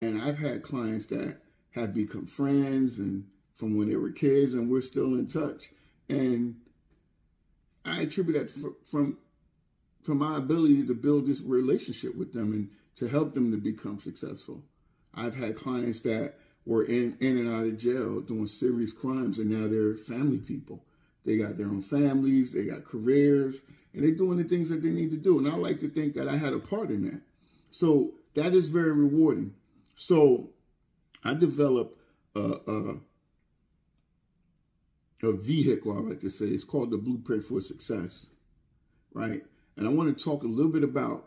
And I've had clients that have become friends and from when they were kids, and we're still in touch. And I attribute that from my ability to build this relationship with them and to help them to become successful. I've had clients that were in and out of jail doing serious crimes, and now they're family people. They got their own families, they got careers, and they're doing the things that they need to do. And I like to think that I had a part in that. So that is very rewarding. So I developed a vehicle, I like to say. It's called the Blueprint for Success, right? And I want to talk a little bit about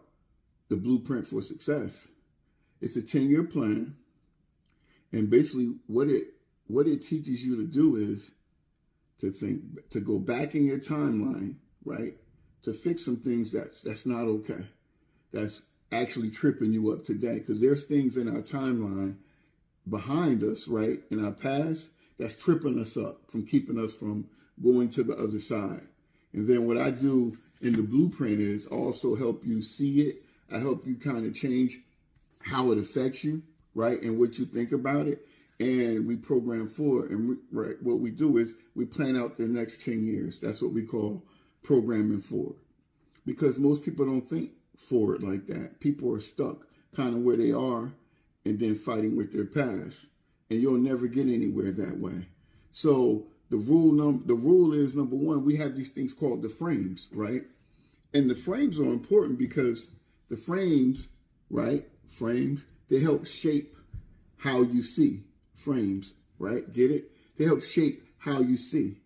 the Blueprint for Success. It's a 10-year plan. And basically what it teaches you to do is to go back in your timeline, right? To fix some things that's not okay. That's actually tripping you up today. Because there's things in our timeline behind us, right, in our past, that's tripping us up from keeping us from going to the other side. And then what I do in the blueprint is also help you see it. I help you kind of change how it affects you, right, and what you think about it. And we program for it. And what we do is we plan out the next 10 years. That's what we call programming forward. Because most people don't think forward like that. People are stuck kind of where they are and then fighting with their past. And you'll never get anywhere that way. So the rule is, number one, we have these things called the frames, right? And the frames are important because the frames, right? Frames, they help shape how you see. Frames, right? Get it? They help shape how you see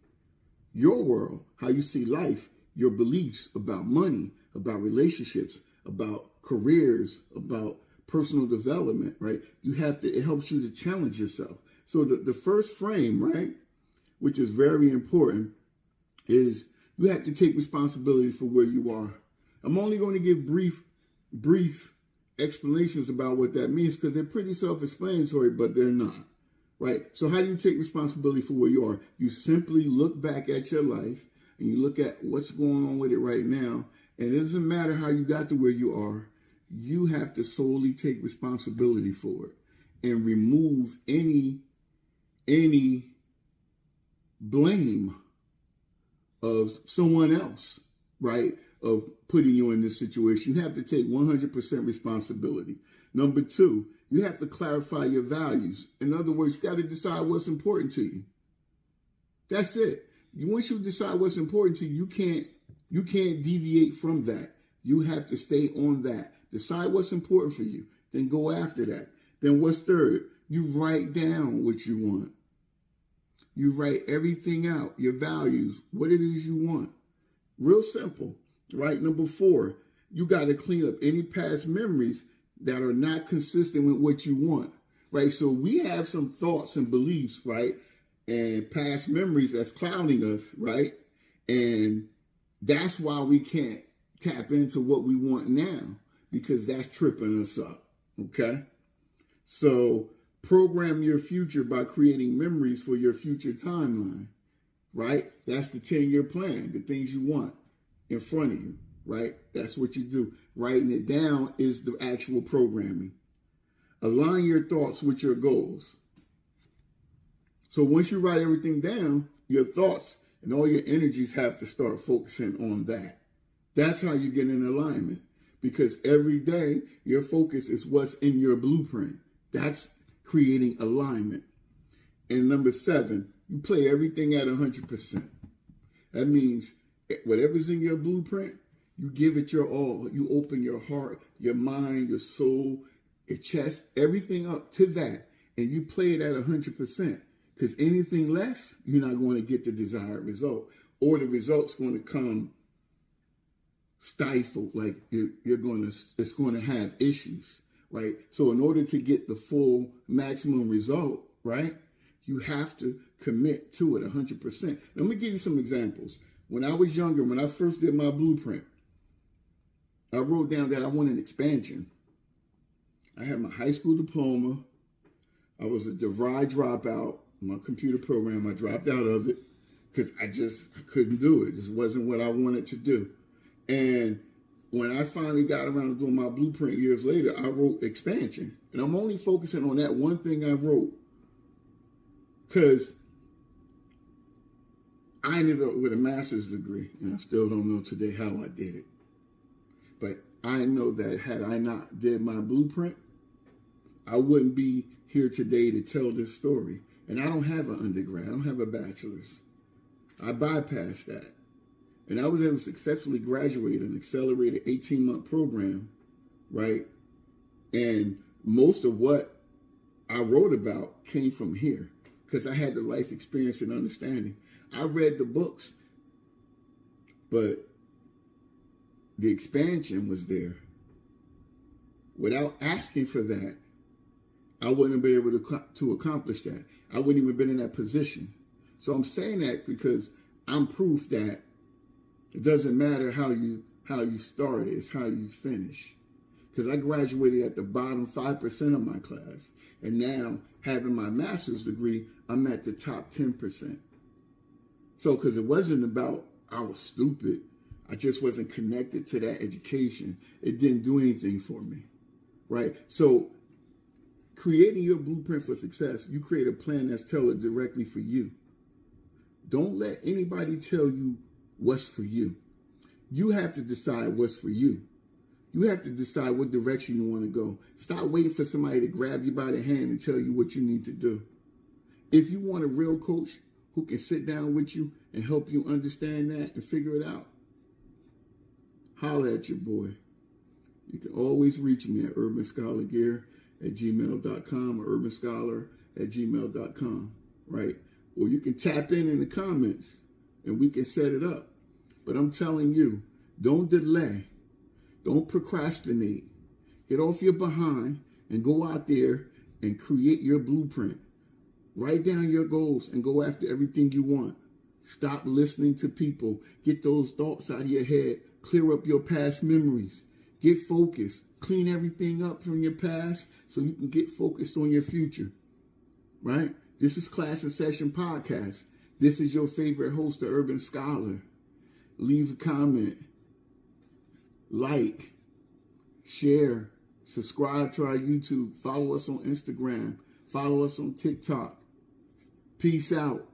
your world, how you see life, your beliefs about money, about relationships, about careers, about personal development, right? It helps you to challenge yourself. So the first frame, right, which is very important, is you have to take responsibility for where you are. I'm only going to give brief explanations about what that means because they're pretty self-explanatory, but they're not, right? So how do you take responsibility for where you are? You simply look back at your life and you look at what's going on with it right now. And it doesn't matter how you got to where you are. You have to solely take responsibility for it and remove any blame of someone else, right? Of putting you in this situation. You have to take 100% responsibility. Number two, you have to clarify your values. In other words, you got to decide what's important to you. That's it. Once you decide what's important to you, you can't deviate from that. You have to stay on that. Decide what's important for you. Then go after that. Then what's third? You write down what you want. You write everything out, your values, what it is you want. Real simple, right? Number four, you got to clean up any past memories that are not consistent with what you want, right? So we have some thoughts and beliefs, right? And past memories that's clouding us, right? And that's why we can't tap into what we want now, because that's tripping us up, okay? So program your future by creating memories for your future timeline, right? That's the 10-year plan, the things you want in front of you, right? That's what you do. Writing it down is the actual programming. Align your thoughts with your goals. So once you write everything down, your thoughts and all your energies have to start focusing on that. That's how you get in alignment. Because every day, your focus is what's in your blueprint. That's creating alignment. And number 7, you play everything at 100%. That means whatever's in your blueprint, you give it your all. You open your heart, your mind, your soul, your chest, everything up to that. And you play it at 100%. Because anything less, you're not going to get the desired result. Or the result's going to come stifled, like it's going to have issues, right? So in order to get the full maximum result, right, you have to commit to it 100%. Let me give you some examples. When I was younger, when I first did my blueprint, I wrote down that I wanted an expansion. I had my high school diploma. I was a DeVry dropout. My computer program, I dropped out of it because I couldn't do it. It just wasn't what I wanted to do. And when I finally got around to doing my blueprint years later, I wrote expansion. And I'm only focusing on that one thing I wrote because I ended up with a master's degree, and I still don't know today how I did it. But I know that had I not did my blueprint, I wouldn't be here today to tell this story. And I don't have an undergrad. I don't have a bachelor's. I bypassed that. And I was able to successfully graduate an accelerated 18-month program, right? And most of what I wrote about came from here because I had the life experience and understanding. I read the books, but the expansion was there. Without asking for that, I wouldn't have been able to accomplish that. I wouldn't even have been in that position. So I'm saying that because I'm proof that it doesn't matter how you start, it's how you finish. Because I graduated at the bottom 5% of my class. And now, having my master's degree, I'm at the top 10%. So, because it wasn't about I was stupid. I just wasn't connected to that education. It didn't do anything for me, right? So, creating your blueprint for success, you create a plan that's tailored directly for you. Don't let anybody tell you what's for you. You have to decide what's for you. You have to decide what direction you want to go. Stop waiting for somebody to grab you by the hand and tell you what you need to do. If you want a real coach who can sit down with you and help you understand that and figure it out, holler at your boy. You can always reach me at urbanscholargear@gmail.com or urbanscholar@gmail.com, right? Or you can tap in the comments and we can set it up. But I'm telling you, don't delay. Don't procrastinate. Get off your behind and go out there and create your blueprint. Write down your goals and go after everything you want. Stop listening to people. Get those thoughts out of your head. Clear up your past memories. Get focused. Clean everything up from your past so you can get focused on your future. Right? This is Class in Session Podcast. This is your favorite host, the Urban Scholar. Leave a comment. Like. Share. Subscribe to our YouTube. Follow us on Instagram. Follow us on TikTok. Peace out.